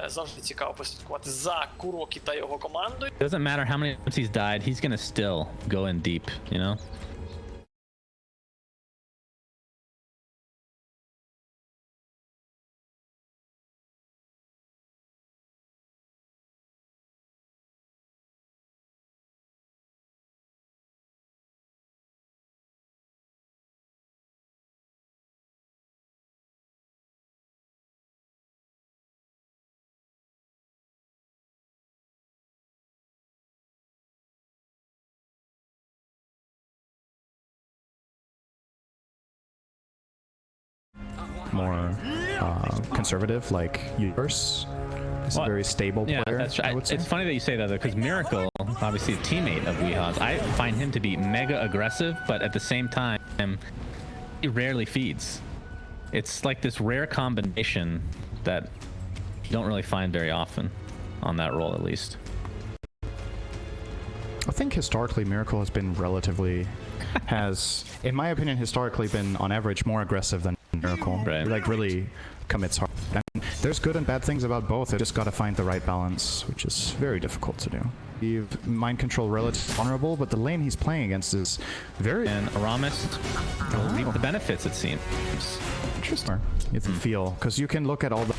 Завжди цікаво послідкувати за Курокі та його командою. It doesn't matter how many times he's died, he's gonna still go in deep, you know? More conservative, like yours. He's a very stable player. Yeah, that's right. It's funny that you say that though, because Miracle, obviously a teammate of Weeha's, I find him to be mega aggressive, but at the same time, he rarely feeds. It's like this rare combination that you don't really find very often on that role, at least. I think historically Miracle has been relatively, in my opinion, historically been on average more aggressive than Miracle. Right. Like really commits hard. And there's good and bad things about both. You just got to find the right balance, which is very difficult to do. You've mind control relatively vulnerable, but the lane he's playing against is very. And Aramis will reap the benefits, it seems. Interesting. You have to feel, because you can look at all the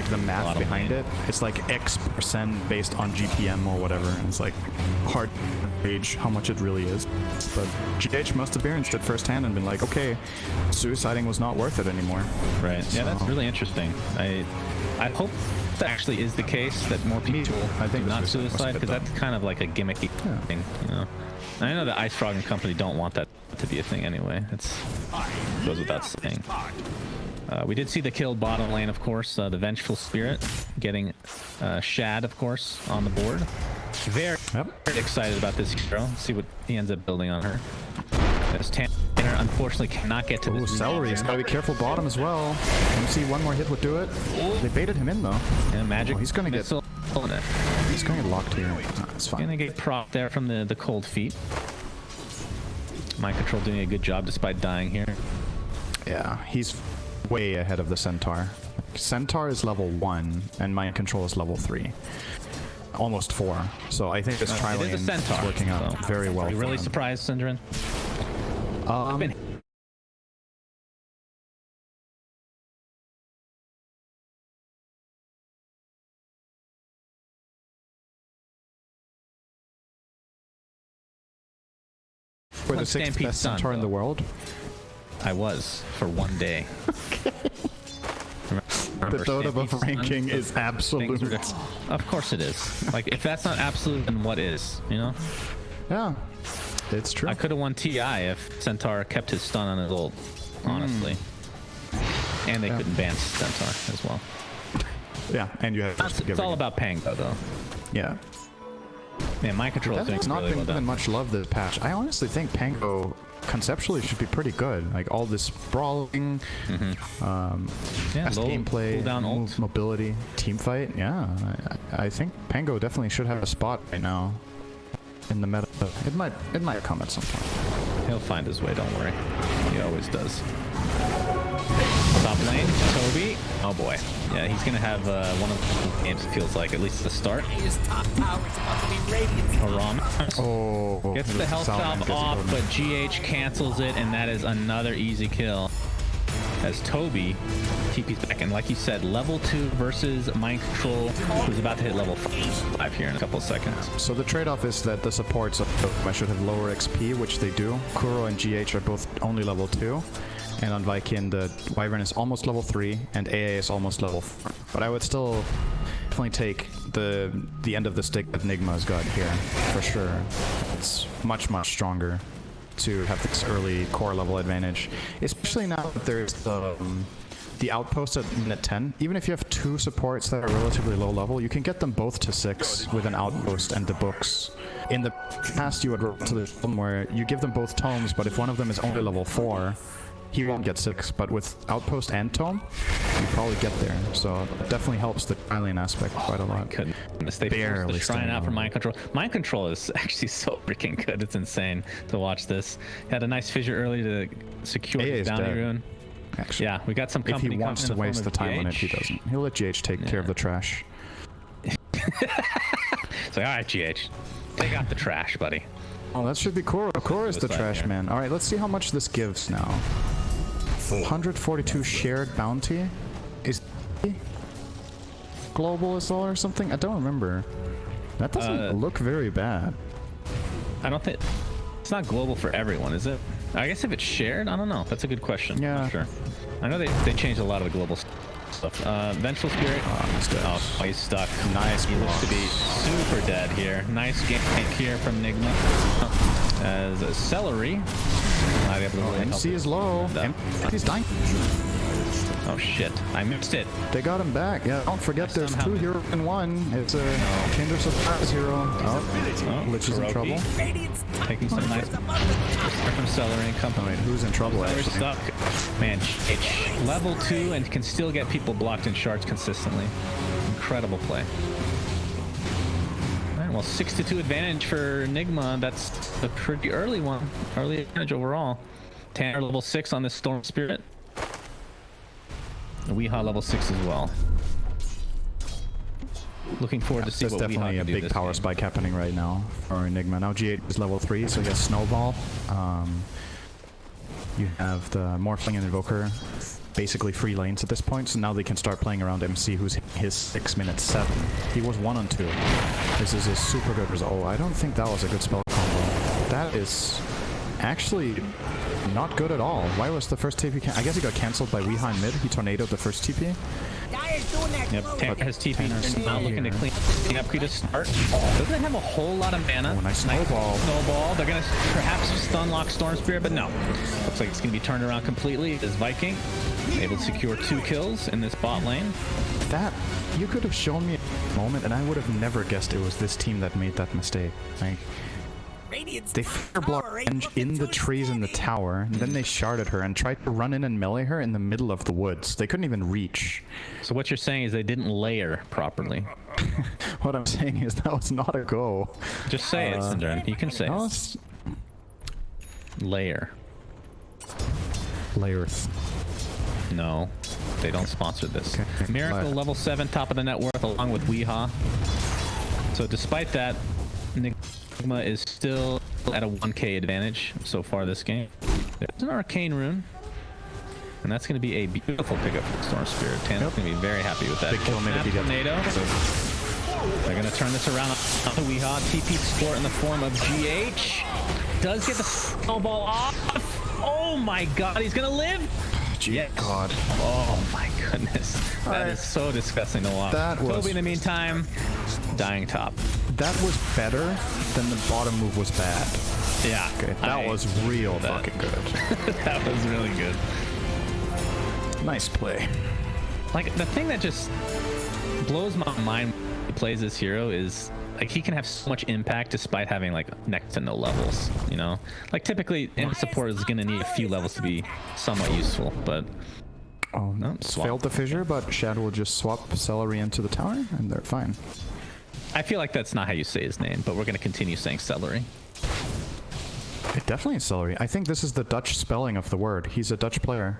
the math behind it. It's like X% based on GPM or whatever. And it's like hard to gauge how much it really is. But GH must have experienced it firsthand and been like, okay, suiciding was not worth it anymore. Right. So, yeah, that's really interesting. I hope that actually is the case, that more people do not suicide, because that's kind of like a gimmicky thing, you know. And I know that Ice Frog and company don't want that to be a thing anyway. It goes without saying. We did see the kill bottom lane, of course. The Vengeful Spirit getting Shad, of course, on the board. Very excited about this hero. Let's see what he ends up building on her. As Tanner unfortunately cannot get to this. Celery. He's got to be careful bottom as well. MC one more hit would do it. They baited him in though. Yeah, magic. He's gonna get. He's gonna get locked here. No, it's fine. Gonna get propped there from the cold feet. Mind control doing a good job despite dying here. Yeah, he's way ahead of the Centaur. Centaur is level 1 and mind control is level 3. Almost 4. So I think this tri-lane is working out very well. Are you really surprised, Syndrin? We're the 6th best Centaur in the world. I was for one day. The DOTA buff ranking is absolute. Of course it is. Like, if that's not absolute, then what is? You know? Yeah, it's true. I could have won TI if Centaur kept his stun on his ult, honestly. And they couldn't ban Centaur as well. Yeah, and you have. It's all about Pango, though. Yeah. Man, mind control is doing not really been well given much love this patch. I honestly think Pango conceptually should be pretty good. Like all this brawling, fast gameplay, mobility, team fight. Yeah, I think Pango definitely should have a spot right now in the meta. It might come at some point. He'll find his way. Don't worry. He always does. Top lane, Toby. Oh boy. Yeah, he's gonna have one of the games, it feels like, at least at the start. Oh, gets the health valve off, but GH cancels it, and that is another easy kill. As Toby TP's back, and like you said, level 2 versus mind control, who's about to hit level 5 here in a couple of seconds. So the trade-off is that the supports of I should have lower XP, which they do. Kuro and GH are both only level 2. And on Viking, the Wyvern is almost level 3, and AA is almost level 4. But I would still definitely take the end of the stick that Nigma's got here, for sure. It's much, much stronger to have this early core level advantage. Especially now that there's the outpost at minute 10. Even if you have 2 supports that are relatively low level, you can get them both to 6 with an outpost and the books. In the past, you would run to the tome where you give them both tomes, but if one of them is only level 4, he won't get 6, but with Outpost and Tome, you probably get there. So it definitely helps the alien aspect quite a lot. Goodness, they forced the shrine out for mind control. Mind control is actually so freaking good. It's insane to watch this. Had a nice fissure early to secure his bounty rune. Actually, yeah, we got some company. If he wants to waste the time on it, he doesn't. He'll let GH take care of the trash. It's like, all right, GH, take out the trash, buddy. Oh, that should be Kuro. Kuro is the trash here. man. All right, let's see how much this gives now. 142 shared bounty. Is global as well or something? I don't remember. That doesn't look very bad. I don't think it's not global for everyone, is it? I guess if it's shared, I don't know. That's a good question. Yeah. I'm not sure. I know they changed a lot of the global stuff. Vengeful Spirit. Oh, he's stuck. Nice. He looks to be super dead here. Nice gank here from Nigma. As Celery. Not able to really help MC is low. He's dying. Oh shit! I missed it. They got him back. Yeah. Don't forget, there's 2 heroes in 1. It's a Kinder Surprise hero. Oh, Lich is in trouble. Taking some nice from Celery and company. Wait, who's in trouble They're actually? stuck. Man, it's level 2 and can still get people blocked in shards consistently. Incredible play. Alright, well, 6-2 advantage for Nigma. That's a pretty early one. Early advantage overall. Tanner level 6 on this Storm Spirit. Weehaw level 6 as well. Looking forward to see There's what Weehaw definitely a can do big this power game. spike happening right now for Enigma. Now G8 is level 3, so he has Snowball. You have the Morphling and Invoker basically free lanes at this point, so now they can start playing around MC, who's his 6 minutes 7. He was 1 on 2. This is a super good result. Oh, I don't think that was a good spell combo. That is actually not good at all. Why was the first TP I guess he got cancelled by Weehaw in mid. He tornadoed the first TP. Yep, Tanner has TP. Tanner's Now looking to clean up to start. Doesn't have a whole lot of mana. Oh, nice snowball. Snowball. They're gonna perhaps stun lock Storm Spirit, but no. Looks like it's gonna be turned around completely. As Viking able to secure 2 kills in this bot lane. That, you could have shown me a moment and I would have never guessed it was this team that made that mistake. Like, they fear blocked Venge in the trees in the tower, and then they sharded her and tried to run in and melee her in the middle of the woods. They couldn't even reach. So what you're saying is they didn't layer properly. What I'm saying is that was not a go. Just say it, Syndrome. You can say No, it. it's Layer. layers. No, they don't sponsor this. Okay. Miracle Right. level 7, top of the net worth, along with Weehaw. So despite that, Nigma is still at a 1k advantage so far this game. There's an Arcane Rune. And that's going to be a beautiful pickup for the Storm Spirit. Tanner's going to be very happy with that. Big kill made if you get Tornado. They're going to turn this around on the Weehaw. TP support in the form of GH. Does get the snowball off. Oh my god, he's going to live. Yes. God. Oh my goodness. That is so disgusting to watch. That was- Kobe in the meantime, dying top. That was better than the bottom move was bad. Yeah. Okay, that was real fucking good. That was really good. Nice play. Like, the thing that just blows my mind when he plays this hero is, like, he can have so much impact despite having, like, next to no levels, you know? Like, typically, any support is going to need a few levels to be somewhat useful, but... Oh, no, swap. failed the fissure, but Shad will just swap Celery into the tower, and they're fine. I feel like that's not how you say his name, but we're going to continue saying Celery. It definitely is Celery. I think this is the Dutch spelling of the word. He's a Dutch player.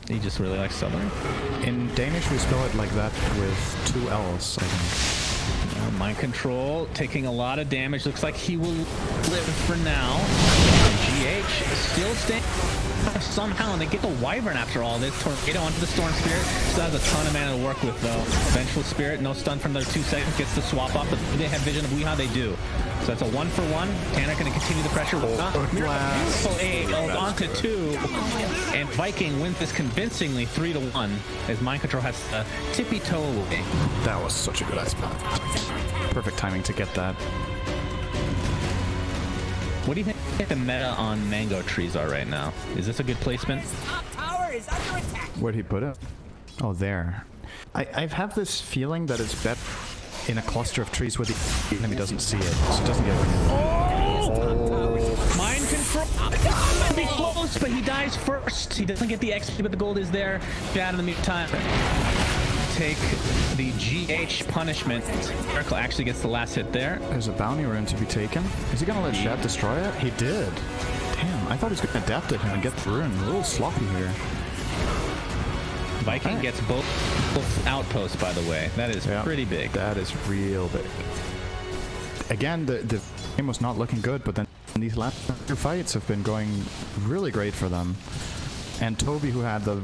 He just really likes Celery. In Danish, we spell it like that with 2 L's, I think. Mind control, taking a lot of damage. Looks like he will live for now. GH still staying somehow, and they get the Wyvern after all this. Tornado onto the Storm Spirit. Still has a ton of mana to work with, though. Vengeful Spirit, no stun from their 2 seconds. Gets the swap up, but they have vision of Weehaw. They do. So it's a 1-for-1. Tanner going to continue the pressure. Beautiful A onto 2. And Viking wins this convincingly 3-1 as Mind Control has to tippy toe away. That was such a good ice path. Perfect timing to get that. What do you think the meta on mango trees are right now? Is this a good placement? Where'd he put it? Oh, there. I have this feeling that it's better in a cluster of trees where the enemy doesn't see it, so it doesn't get... Oh! Mind control! Be close, but he dies first. He doesn't get the XP, but the gold is there. Shad in the meantime. Take the GH punishment. Miracle actually gets the last hit there. There's a bounty rune to be taken. Is he gonna let Shad destroy it? He did. Damn, I thought he was gonna adapt to him and get the rune. A little sloppy here. Viking gets both outposts, by the way. That is pretty big. That is real big. Again, the game was not looking good, but then these last two fights have been going really great for them. And Toby, who had the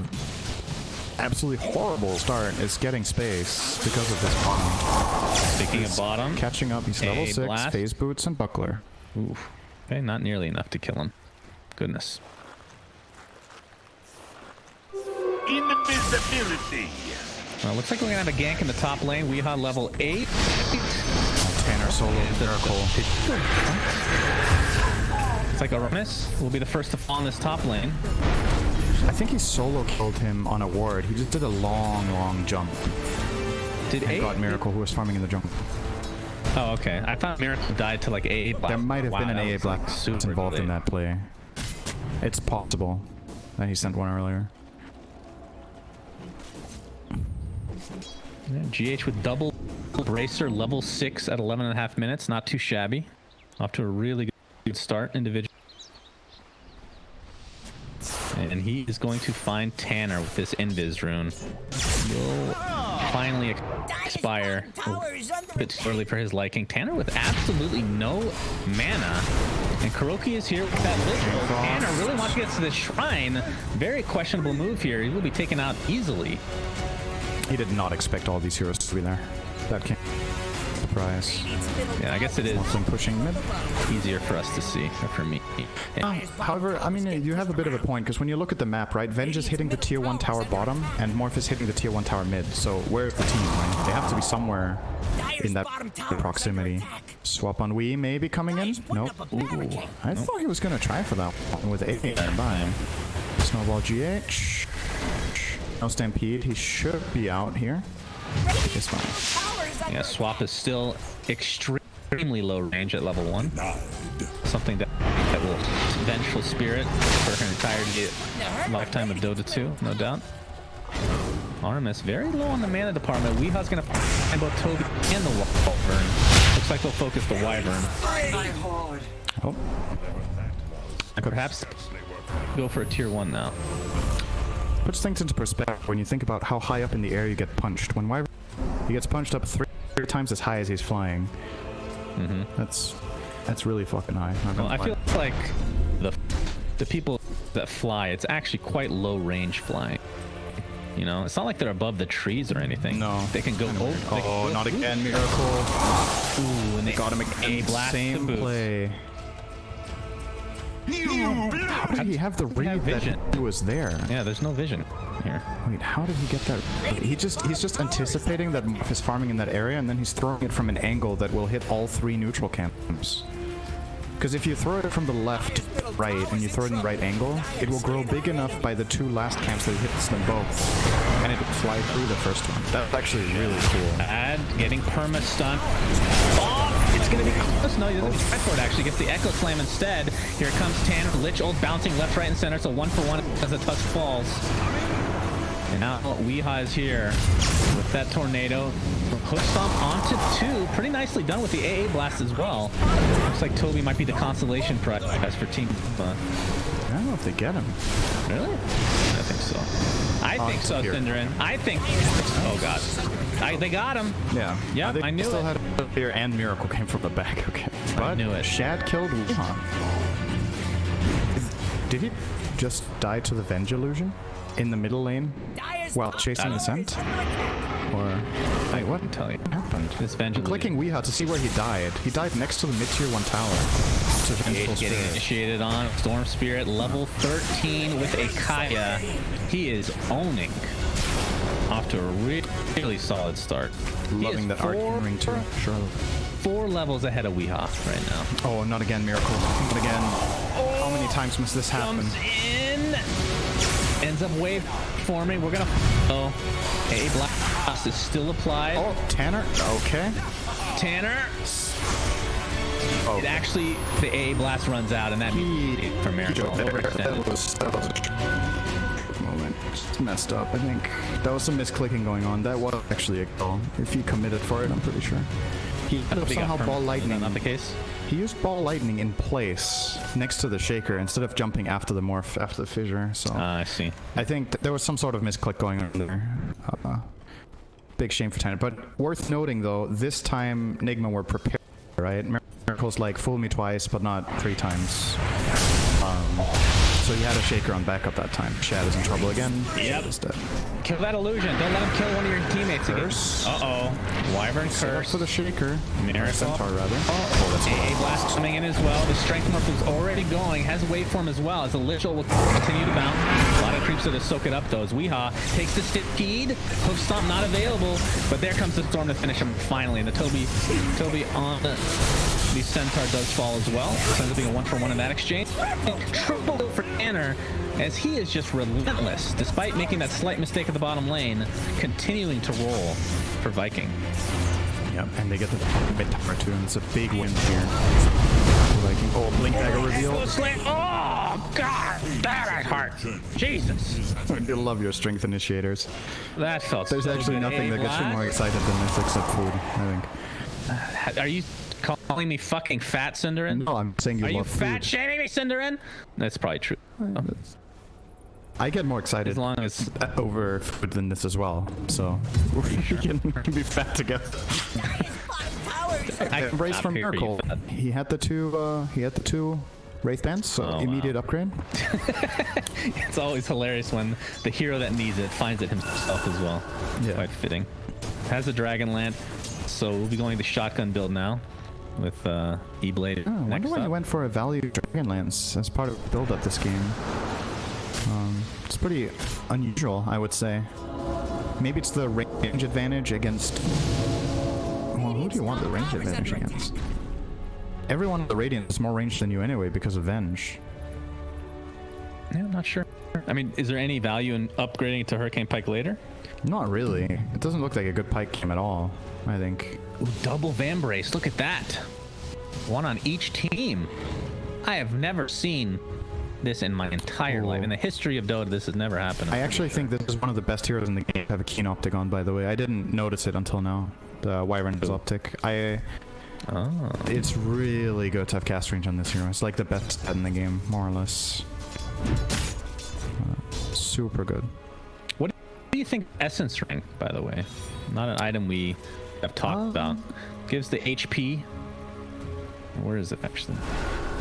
absolutely horrible start, is getting space because of this bottom. Speaking of bottom, catching up, he's level 6, blast. phase boots and buckler. Oof. Okay, not nearly enough to kill him. Goodness. Invisibility. Well, looks like we're gonna have a gank in the top lane. Weehaw level 8. Tanner solo miracle. It's like Aramis will be the first to fall in this top lane. I think he solo killed him on a ward. He just did a long jump. Did and got Miracle, who was farming in the jungle. Oh, okay. I thought Miracle died to like AA blast. There might have been an AA blast involved in that play. It's possible that he sent one earlier. Yeah, GH with double bracer, level 6 at 11.5 minutes. Not too shabby. Off to a really good start individually. And he is going to find Tanner with this Invis rune. Will finally expire. A bit too early for his liking. Tanner with absolutely no mana. And Kuroki is here with that Lich. Tanner really wants to get to the shrine. Very questionable move here. He will be taken out easily. He did not expect all these heroes to be there. That came surprise. Yeah, I guess it is pushing mid. Easier for us to see, or for me. However, I mean, you have a bit of a point, because when you look at the map, right, Venge is hitting the tier 1 tower bottom, and Morph is hitting the tier 1 tower mid. So where's the team, right? They have to be somewhere in that proximity. Swap on Wii maybe coming in? Nope. Ooh, I thought he was going to try for that one with 8 nearby. Snowball GH. No Stampede. He should be out here. It's fine. Yeah, Swap is still extremely low range at level 1. Something that will Vengeful Spirit for her entire lifetime of Dota 2, no doubt. Artemis very low on the mana department. Weehaw's gonna find both Toby and the Wyvern. Looks like they'll focus the Wyvern. Oh. And perhaps go for a tier 1 now. Puts things into perspective when you think about how high up in the air you get punched. When Wyvern, he gets punched up 3 times as high as he's flying. That's really fucking high. Well, I feel like the people that fly, it's actually quite low range flying. You know, it's not like they're above the trees or anything. No. They can go over. Oh, not again, Miracle. Ooh, and they got him again. blast Same play. How did he have the read that he was there? Yeah, there's no vision here. Wait, how did he get that? He's just anticipating that Morph is farming in that area, and then he's throwing it from an angle that will hit all 3 neutral camps. Because if you throw it from the left, right, and you throw it in the right angle, it will grow big enough by the 2 last camps that it hits them both, and it will fly through the first one. That's actually really cool. Getting perma stun. It's gonna be close. No, he doesn't try for it. Actually, gets the Echo Slam instead. Here comes Tanner. Lich ult bouncing left, right, and center. So 1-for-1 as the touch falls. And now Weehaw is here with that tornado. Hook stomp onto 2. Pretty nicely done with the AA blast as well. Looks like Toby might be the consolation prize for Team. I don't know if they get him. Really? I think so. I think so, Cinderin. I think. Oh god. They got him. Yeah. Yeah, I knew still it. had here, and Miracle came from the back. Okay. But I knew it. Shad killed Wuhan. Did he just die to the Venge illusion in the middle lane while chasing the scent? Or wait, what? I'll tell you. Happened? This Venge Clicking Weehaw to see where he died. He died next to the mid-tier 1 tower. Getting initiated on Storm Spirit, level 13 with a Kaya. He is owning. Off to a really solid start. Loving that Arcane Ring too. Sure. 4 levels ahead of Weehaw right now. Oh, not again, Miracle. Not again. How many times must this happen? Comes in. Ends up wave forming. We're gonna. Oh, a blast is still applied. Oh, Tanner. Okay. Tanner. Oh. It actually, the AA blast runs out, and that means for Miracle. That was a moment. Just messed up, I think. That was some misclicking going on. That was actually a goal. If he committed for it, I'm pretty sure. He could have somehow ball lightning. Not the case. He used ball lightning in place next to the shaker instead of jumping after the morph, after the fissure. So I see. I think there was some sort of misclick going on there. Big shame for Tanner. But worth noting though, this time Nigma were prepared, right? Miracle's like fool me twice, but not 3 times. So he had a shaker on backup that time. Shad is in trouble again. Yep. Is dead. Kill that illusion. Don't let him kill one of your teammates again. Uh-oh. Wyvern curse. For the shaker. Miracle. Centaur, rather. AA blast coming in as well. The strength morph is already going. Has a waveform as well as the Lich will continue to bounce. A lot of creeps to soak it up though as Weehaw takes the Stampede. Hoof Stomp not available, but there comes the Storm to finish him finally. And the Toby on the Centaur does fall as well. So ends up being a 1-for-1 in that exchange. Triple for Tanner, as he is just relentless, despite making that slight mistake at the bottom lane, continuing to roll for Viking. Yep, and they get the mid tower too, and it's a big win here. Viking. Oh, Blink Dagger reveal. Oh, God, that hurt. Jesus. I do love your strength initiators. That felt There's so actually good. nothing that gets you more excited than this except food, I think. Are you calling me fucking fat, Cinderin? No, I'm saying you Are love you fat food. shaming me, Cinderin? That's probably true. I get more excited As long as over food than this as well, so we can be fat together. I Embrace from Miracle. He had the two Wraith Bands, so immediate upgrade. It's always hilarious when the hero that needs it finds it himself as well. Yeah. Quite fitting. Has a Dragon Lance, so we'll be going the shotgun build now with E-Blade. Oh, I wonder why you went for a value Dragonlance as part of build up this game. It's pretty unusual, I would say. Maybe it's the range advantage against... Well, who do you want the range advantage against? Everyone in the Radiant is more ranged than you anyway because of Venge. Yeah, I'm not sure. I mean, is there any value in upgrading to Hurricane Pike later? Not really. It doesn't look like a good Pike game at all, I think. Ooh, double Vambrace, look at that. One on each team. I have never seen this in my entire life. In the history of Dota, this has never happened. I actually think this is one of the best heroes in the game to have a Keen Optic on, by the way. I didn't notice it until now. The Wyvern's Optic. It's really good to have cast range on this hero. It's like the best in the game, more or less. Super good. What do you think Essence Ring, by the way? Not an item we have talked about. Gives the HP. Where is it actually?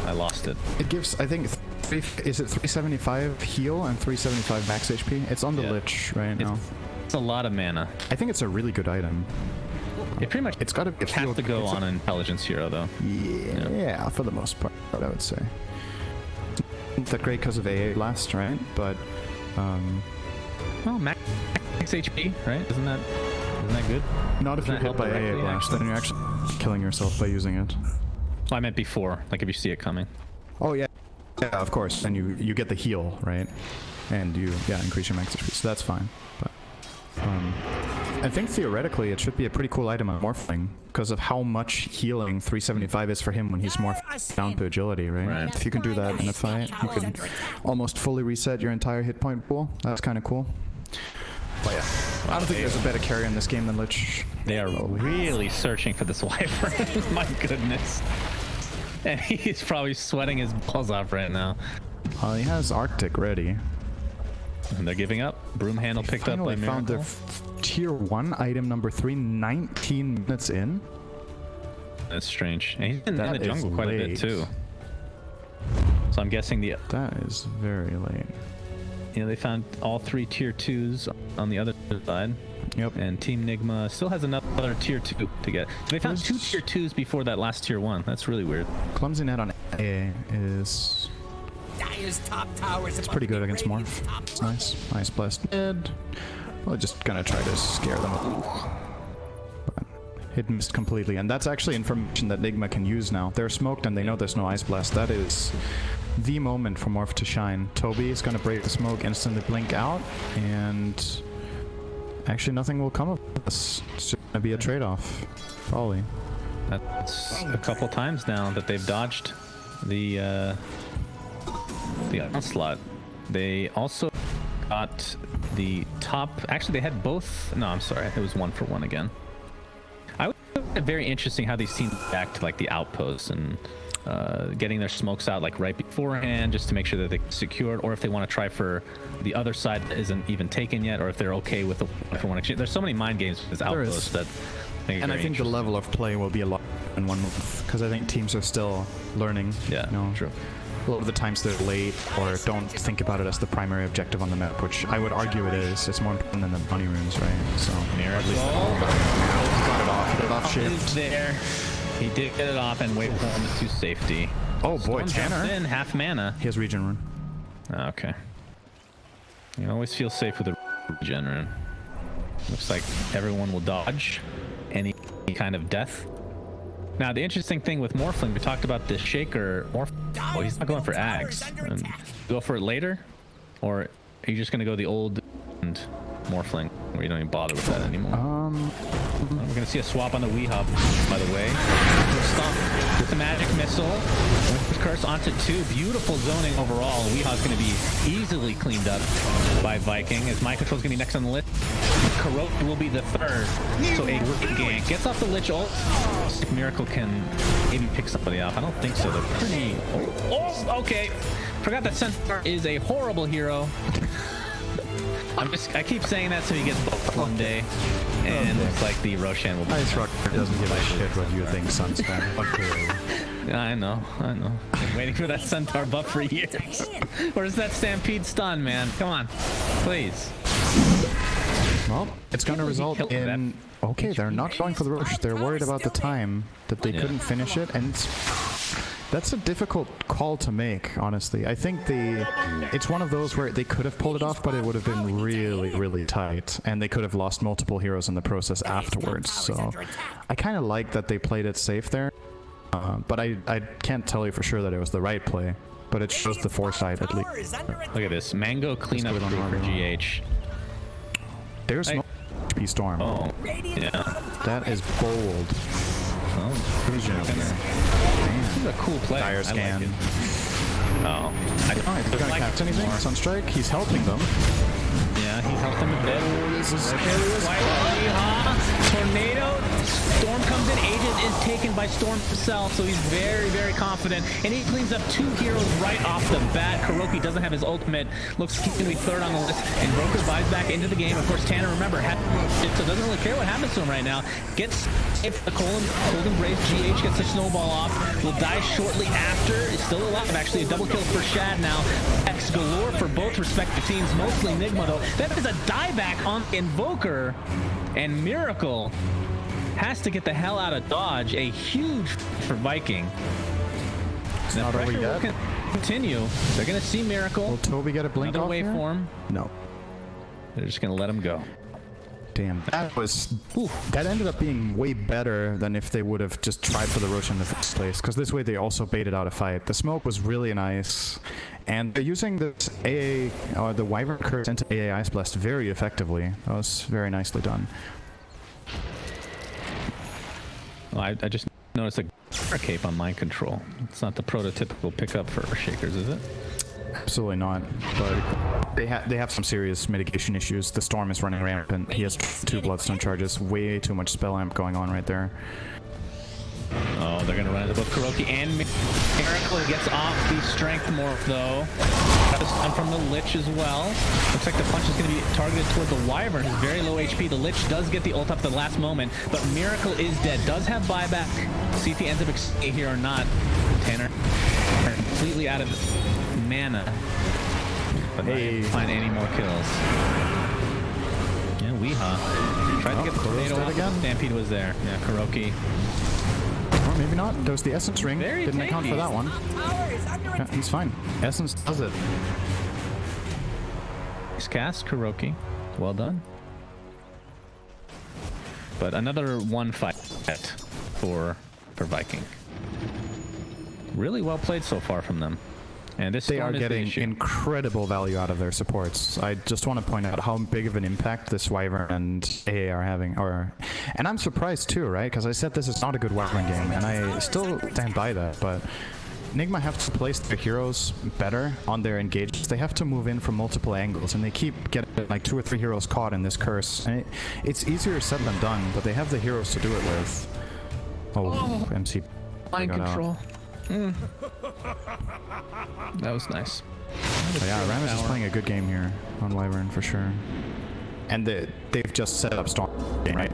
I lost it. It gives, I think, is it 375 heal and 375 max HP? It's on the Lich right now. It's a lot of mana. I think it's a really good item. It pretty much it's got to be have to go on an intelligence hero though. Yeah, for the most part, I would say. Not that great because of AA blast, right? But well, max HP, right? Isn't that good? Not if you're hit by AA blast, then you're actually killing yourself by using it. Well, I meant before, like if you see it coming. Oh yeah, yeah, of course. Then you get the heal, right? And you increase your max HP, so that's fine. But I think theoretically it should be a pretty cool item on Morphling because of how much healing 375 is for him when he's morphed down to agility, right? If you can do that in a fight, you can almost fully reset your entire hit point pool. That's kind of cool. But yeah, I don't think there's a better carry in this game than Lich. They are really searching for this Wyvern. My goodness. And he's probably sweating his balls off right now. He has Arctic ready. And they're giving up. Broom handle picked up by Miracle. Found their tier 1 item number 3 19 minutes in. That's strange. And he's been in the jungle quite a bit too. So I'm guessing that is very late. You know, they found all 3 tier 2s on the other side. Yep. And Team Nigma still has another tier 2 to get. They found 2 tier 2s before that last tier 1. That's really weird. Clumsy net on A is... It's pretty good against Morph. It's nice. Ice Blast mid. Well, just gonna try to scare them. But it missed completely. And that's actually information that Nigma can use now. They're smoked and they know there's no Ice Blast. That is the moment for Morph to shine. Toby is gonna break the smoke, instantly blink out, and actually nothing will come of this. It's just gonna be a trade-off, probably. That's a couple times now that they've dodged the onslaught. They also got the top. Actually, they had both. No, I'm sorry. It was 1-for-1 again. I would very interesting how these teams act like the outposts and getting their smokes out like right beforehand just to make sure that they secure it, or if they want to try for the other side that isn't even taken yet, or if they're okay with the for one exchange. There's so many mind games with this outpost that. And I think the level of play will be a lot in 1 month because I think teams are still learning. Yeah, you know, true. A lot of the times they're late or don't think about it as the primary objective on the map, which I would argue it is. It's more important than the money rooms, right? So at least got it off. He got it off shift. There, he did get it off and wait for him to safety. Oh boy, Tanner. In half mana. He has regen rune. Okay. You always feel safe with a regen rune. Looks like everyone will dodge any kind of death. Now, the interesting thing with Morphling, we talked about this Shaker. Oh, he's not going for Ags. Go for it later? Or are you just going to go the old and Morphling, where you don't even bother with that anymore? We're going to see a swap on the Weehub, by the way. Stop with the Magic Missile. With Curse onto 2. Beautiful zoning overall. Weehub's going to be easily cleaned up by Viking, as Mind Control's going to be next on the list. Kuroki will be the third. So a great gank. Gets off the Lich ult. Miracle can maybe pick somebody off. I don't think so. They're pretty... Oh, okay. Forgot that Centaur is a horrible hero. I keep saying that so he gets both one day. And it's like the Roshan will be... Ice Rock doesn't give a shit what you think, Sunspam. Yeah, I know. Been waiting for that Centaur buff for years. Where's that Stampede stun, man? Come on. Please. Well, it's going to result in... Okay, they're not going for the Rosh. They're worried about the time that they couldn't finish it, and that's a difficult call to make, honestly. I think it's one of those where they could have pulled it off, but it would have been really, really tight, and they could have lost multiple heroes in the process afterwards. So I kind of like that they played it safe there, but I can't tell you for sure that it was the right play, but it shows the foresight at least. Look at this. Mango cleanup for GH. There's no HP Storm. Oh, yeah. That is bold. Oh, This is a cool play. Dire scan. Like oh. He's gonna cast anything? Sunstrike? He's helping them. Yeah, he's helped them a bit. This is Tornado. Storm comes in. Agent is taken by Storm himself, so he's very, very confident. And he cleans up 2 heroes right off the bat. Kuroki doesn't have his ultimate. Looks like he's going to be third on the list. And Broker buys back into the game. Of course, Tanner, remember, so doesn't really care what happens to him right now. Gets if the Cold Embrace. GH gets the snowball off. Will die shortly after. Is still alive, actually. A double kill for Shad now. X galore for both respective teams. Mostly Nigma, though. That is a dieback on Invoker. And Miracle has to get the hell out of Dodge. A huge for Viking. It's the not over pressure yet. will continue. They're going to see Miracle. Will Toby get a blink Another off here? waveform. No. They're just going to let him go. Damn, that ended up being way better than if they would have just tried for the Rosh in the first place, because this way they also baited out a fight. The smoke was really nice, and they're using this AA, or the Wyvern Curse into AA Ice Blast very effectively. That was very nicely done. Well, I just noticed a cape on Mind Control. It's not the prototypical pickup for Shakers, is it? Absolutely not, but they have some serious mitigation issues. The Storm is running rampant. He has 2 Bloodstone charges, way too much spell amp going on right there. Oh, they're gonna run into both Kuroki and Miracle. Gets off the Strength Morph though. Got a stun from the Lich as well. Looks like the punch is gonna be targeted toward the Wyvern, who's very low HP. The Lich does get the ult up at the last moment, but Miracle is dead. Does have buyback. See if he ends up escaping here or not. Tanner completely out of mana, but not able to find any more kills. Yeah, Weeha tried to get the tornado off. Again. Stampede was there. Yeah, Kuroki. Or maybe not. There was the Essence Ring. Very Didn't tanky. account for that one. Yeah, he's fine. Essence does it. Nice cast, Kuroki. Well done. But another 1 fight for Viking. Really well played so far from them. And this They are Storm is the getting issue. incredible value out of their supports. I just want to point out how big of an impact this Wyvern and AA are having. And I'm surprised too, right? Because I said this is not a good Wyvern game, and I still stand by that. But Nigma have to place their heroes better on their engagements. They have to move in from multiple angles, and they keep getting like 2 or 3 heroes caught in this curse. And it's easier said than done, but they have the heroes to do it with. Oh, MC. Mind got out. control. That was nice. But yeah, Rammus is playing a good game here on Wyvern for sure. And they've just set up Storm, right?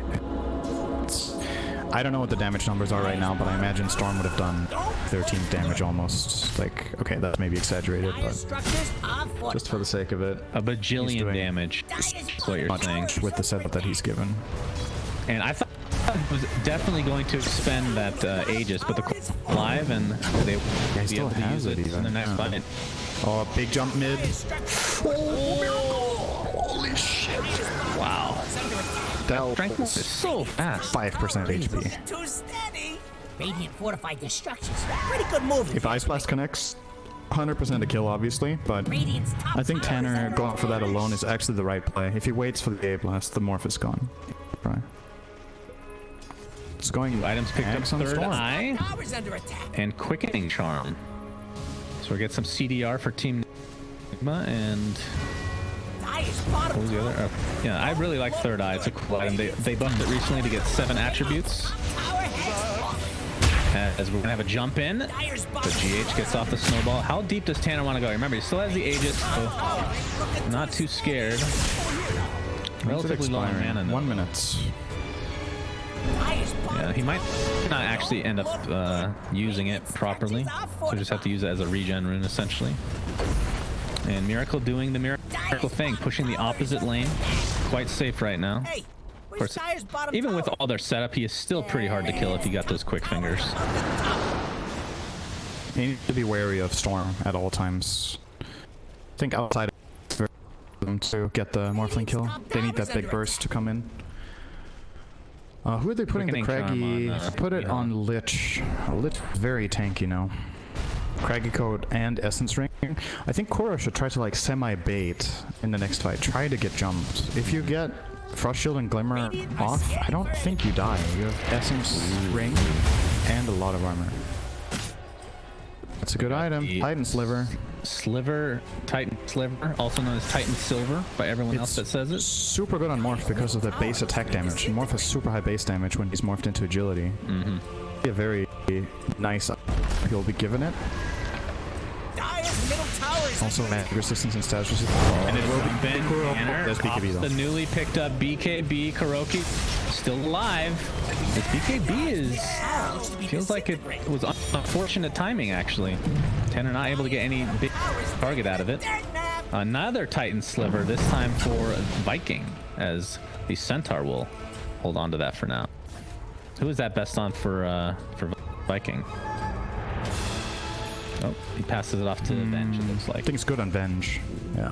I don't know what the damage numbers are right now, but I imagine Storm would have done 13 damage almost. Like, okay, that's maybe exaggerated, but just for the sake of it. A bajillion damage. That's what you're saying. With the setup that he's given. And I thought it was definitely going to expend that Aegis, but the live and they will be able to use it in the next fight. Oh, big jump mid. Holy shit. Wow. That Strength is so fast. 5% HP. Too steady. Radiant fortified destructions. Pretty good move. If Ice Blast connects, 100% a kill, obviously, but I think Tanner going for that alone is actually the right play. If he waits for the A Blast, the Morph is gone. Right. It's going items picked up Storm. third eye and quickening charm. So we get some CDR for Team Nigma and what was the other? Yeah, I really like third eye. It's a cool item. They buffed it recently to get 7 attributes. As we're gonna have a jump in, the GH gets off the snowball. How deep does Tanner want to go? Remember, he still has the Aegis, so not too scared. Relatively low on mana. 1 minute. Yeah, he might not actually end up using it properly. So just have to use it as a regen rune, essentially. And Miracle doing the miracle thing, pushing the opposite lane. Quite safe right now. Of course, even with all their setup, he is still pretty hard to kill if you got those quick fingers. You need to be wary of Storm at all times. I think outside of them to get the Morphling kill, they need that big burst to come in. Who are they putting the Craggy? Put it on Lich. Lich is very tanky now. Craggy Code and Essence Ring. I think Korra should try to like semi-bait in the next fight. Try to get jumped. If you get Frost Shield and Glimmer off, I don't think you die. You have Essence Ring and a lot of armor. That's a good item. Titan Sliver. Titan Sliver, also known as Titan Silver by everyone else that says it. Super good on Morph because of the base attack damage. Morph has super high base damage when he's morphed into agility. A very nice he'll be given it. Also magic resistance and status resistance. And it will be Ben Banner BKB though. The newly picked up BKB Kuroki still alive. This BKB is feels like it was unfortunate timing actually. Tanner not able to get any big target out of it. Another Titan Sliver, this time for Viking, as the Centaur will hold on to that for now. Who is that best on for Viking? Oh, he passes it off to Venge, it looks like. I think it's good on Venge. Yeah.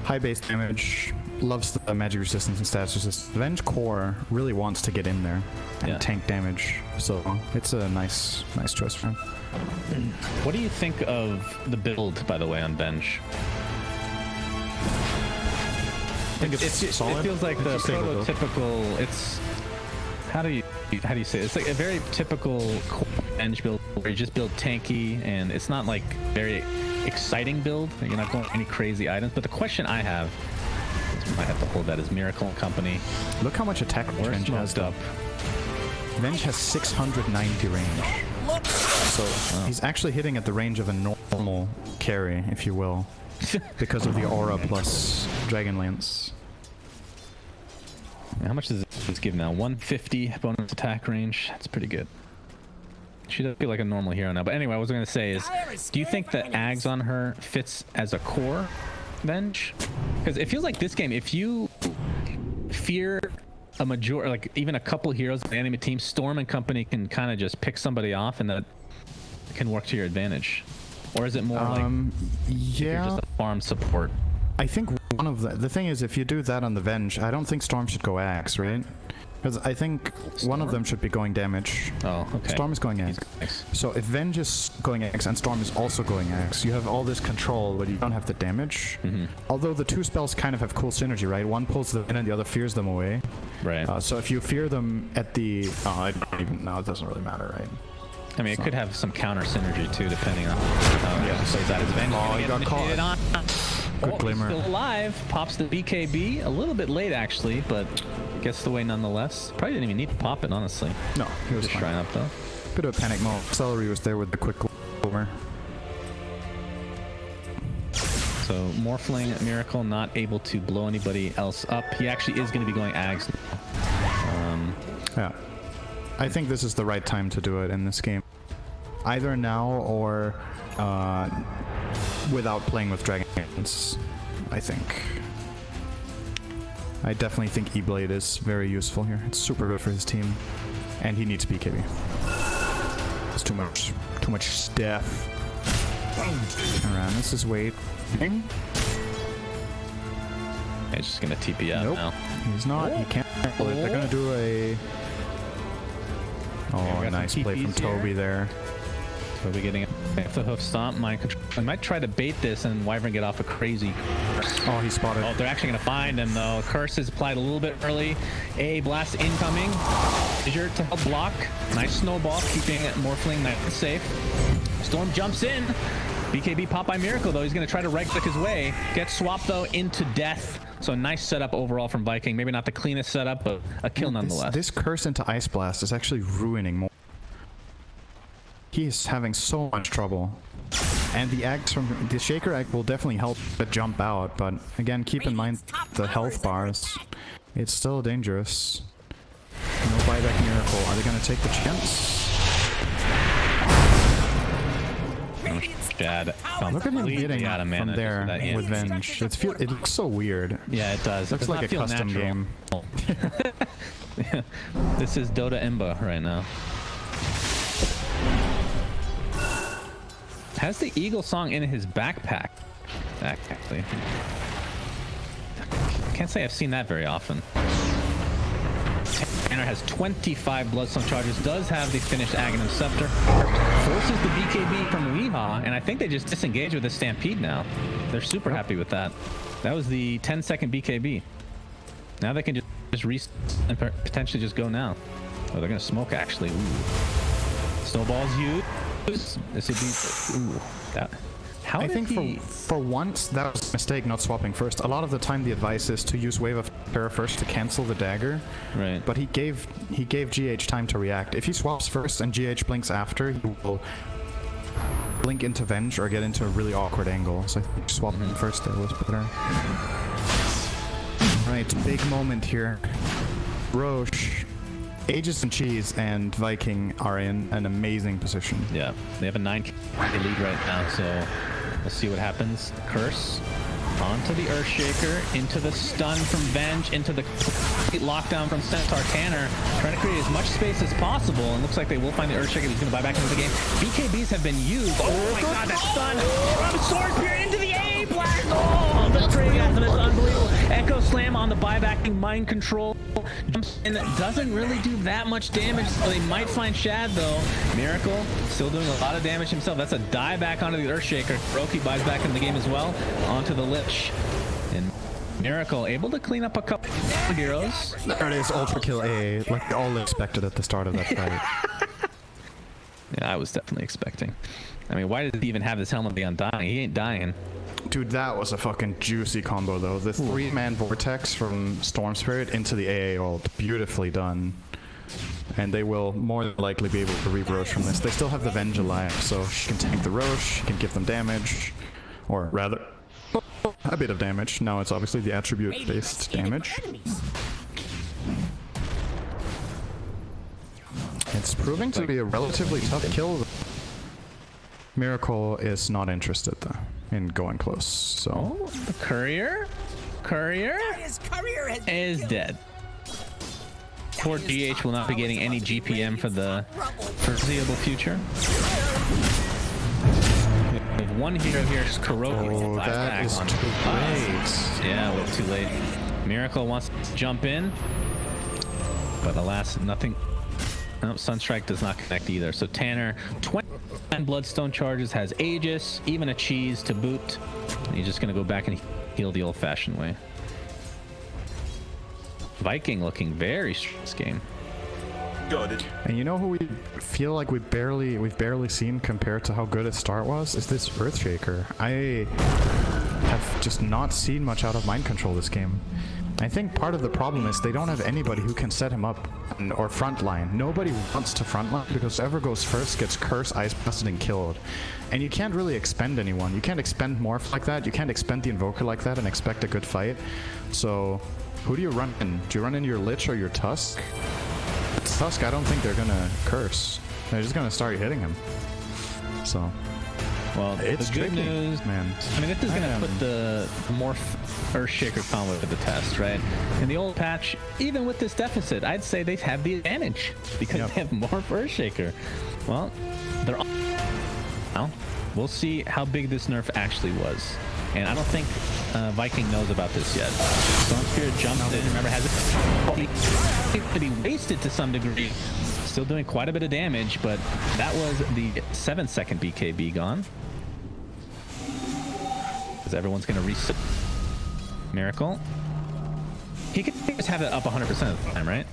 High base damage, loves the magic resistance and status resistance. Venge core really wants to get in there and tank damage, so it's a nice choice for him. What do you think of the build, by the way, on Venge? I think it's solid. It feels like the prototypical. It's how do you say it? It's like a very typical Venge build where you just build tanky, and it's not like very exciting build. You're not going any crazy items. But the question I have, we might have to hold that as Miracle and Company. Look how much attack Venge has up. Venge has 690 range. So he's actually hitting at the range of a normal carry, if you will, because of the aura plus Dragonlance. How much does this give now? 150 bonus attack range. That's pretty good. She does feel like a normal hero now. But anyway, what I was going to say is, do you think that Ags on her fits as a core Venge? Because it feels like this game, if you fear a major, like even a couple heroes in the enemy team, Storm and Company can kind of just pick somebody off, and that can work to your advantage. Or is it more like you're just a farm support? I think one of the thing is, if you do that on the Venge, I don't think Storm should go Axe, right? Because I think one of them should be going damage. Oh, okay. Storm is going Axe. So if Venge is going Axe and Storm is also going Axe, you have all this control, but you don't have the damage. Although the two spells kind of have cool synergy, right? One pulls them in and the other fears them away. Right. So if you fear them at the... I don't even know. It doesn't really matter, right? I mean, it could have some counter synergy too, depending on how it plays out. His Venge you got caught. Good Glimmer. Still alive. Pops the BKB a little bit late, actually, but gets the way nonetheless. Probably didn't even need to pop it, honestly. No, he was Just fine. shrine up though. Bit of a panic mode. Celery was there with the quick over. So Morphling Miracle not able to blow anybody else up. He actually is going to be going Ags. Yeah. I think this is the right time to do it in this game. Either now or without playing with dragons, I think. I definitely think E-Blade is very useful here. It's super good for his team. And he needs BKB. It's too much stuff. Aramis is waiting. He's just going to TP out now. He's not. He can't. They're going to do a... Oh, got nice some play from TPs here. Toby there. Toby getting the hoof stomp. Mind control. I might try to bait this and Wyvern get off a crazy curse. Oh, he spotted. Oh, they're actually going to find him though. Curse is applied a little bit early. A blast incoming. Fissure to help block. Nice snowball, keeping Morphling nice and safe. Storm jumps in. BKB pop by Miracle though. He's going to try to right click his way. Gets swapped though into death. So nice setup overall from Viking. Maybe not the cleanest setup, but a kill nonetheless. This curse into Ice Blast is actually ruining more. He is having so much trouble. And the eggs from the Shaker egg will definitely help it jump out, but again, keep in mind the health bars. It's still dangerous. No buyback Miracle. Are they going to take the chance? Jad Look at him completely getting out of mana from there just that with Venge. It looks so weird. Yeah, it does. Looks It does like not a feel custom natural. game. Yeah. This is Dota Imba right now. Has the Eagle song in his backpack. Actually. Can't say I've seen that very often. Tanner has 25 Bloodstone charges, does have the finished Aghanim Scepter, forces the BKB from Weehaw, and I think they just disengage with the Stampede now. They're super happy with that. That was the 10-second BKB. Now they can just reset and potentially just go now. Oh, they're gonna smoke actually. Ooh. Snowballs used. This would be. Ooh. That. How I did think he... for once, that was a mistake not swapping first. A lot of the time the advice is to use Wave of Terror first to cancel the dagger. Right. But he gave GH time to react. If he swaps first and GH blinks after, he will blink into Venge or get into a really awkward angle. So I think swapping first there was better. Right, big moment here. Roche, Aegis and Cheese and Viking are in an amazing position. Yeah, they have a 9k lead right now, so we'll see what happens. Curse onto the Earthshaker, into the stun from Venge, into the lockdown from Centaur. Tanner trying to create as much space as possible, and looks like they will find the Earthshaker. He's going to buy back into the game. BKBs have been used. Oh my god, that stun from Sword Spear into the A blast. Oh, the Trigas, is unbelievable. Echo Slam on the buybacking Mind Control. Jumps in, doesn't really do that much damage, so they might find Shad though. Miracle still doing a lot of damage himself. That's a die back onto the Earthshaker. Roki buys back into the game as well, onto the Lich. And Miracle able to clean up a couple heroes. There it is, Ultra Kill A, like all expected at the start of that fight. Yeah, I was definitely expecting. I mean, why did he even have this helmet be undying? He ain't dying. Dude, that was a fucking juicy combo though. The 3-man Vortex from Storm Spirit into the AA ult. Beautifully done. And they will more than likely be able to reap Roche from this. They still have the Venge alive, so she can tank the Roche, she can give them damage. Or rather, a bit of damage. Now it's obviously the attribute-based damage. It's proving to be a relatively tough kill. Miracle is not interested though in going close, so... Oh, the Courier His career has is dead. Poor GH will not be getting any GPM for the foreseeable future. We have one hero here, Kuroki. Oh, that is too late. Yeah, well, too late. Miracle wants to jump in, but alas, nothing. No, Sunstrike does not connect either. So Tanner, 29 Bloodstone charges, has Aegis, even a Cheese to boot. And he's just going to go back and heal the old-fashioned way. Viking looking very strong this game. And you know who we feel like we've barely seen compared to how good its start was? Is this Earthshaker. I have just not seen much out of Mind Control this game. I think part of the problem is they don't have anybody who can set him up or frontline. Nobody wants to frontline because whoever goes first gets cursed, ice blasted, and killed. And you can't really expend anyone. You can't expend Morph like that. You can't expend the Invoker like that and expect a good fight. So who do you run in? Do you run in your Lich or your Tusk? Tusk, I don't think they're gonna curse. They're just gonna start hitting him. So Well, it's the good tricky, news, man. I mean, this is going to put the Morph Earthshaker combo to the test, right? In the old patch, even with this deficit, I'd say they have the advantage because they have Morph Earthshaker. Well, they're all now. We'll see how big this nerf actually was. And I don't think Viking knows about this yet. Storm Spirit jumps in. Remember, has it to be wasted to some degree. Still doing quite a bit of damage, but that was the 7-second BKB gone. Because everyone's going to reset. Miracle. He could just have it up 100% of the time, right?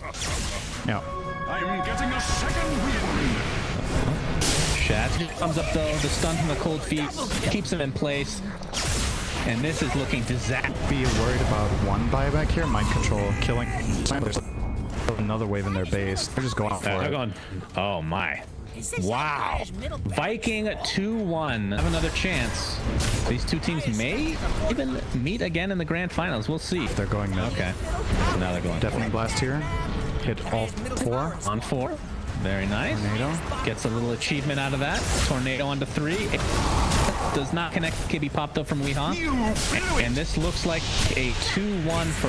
Yeah. I'm getting a second wind. Shad comes up though. The stun from the cold feet keeps him in place. And this is looking disastrous. Be worried about one buyback here. Mind control, killing. There's another wave in their base. They're just going for They're it. going. Oh my. Is this Wow. Empire's middle back? Viking 2-1. Have another chance. These two teams may even meet again in the grand finals. We'll see. They're going mid. Okay. So now they're going. Deafening Blast here. Hit all 4. On 4. Very nice. Tornado. Gets a little achievement out of that. Tornado onto 3. Does not connect. KB popped up from Weehaw. And this looks like a 2-1 for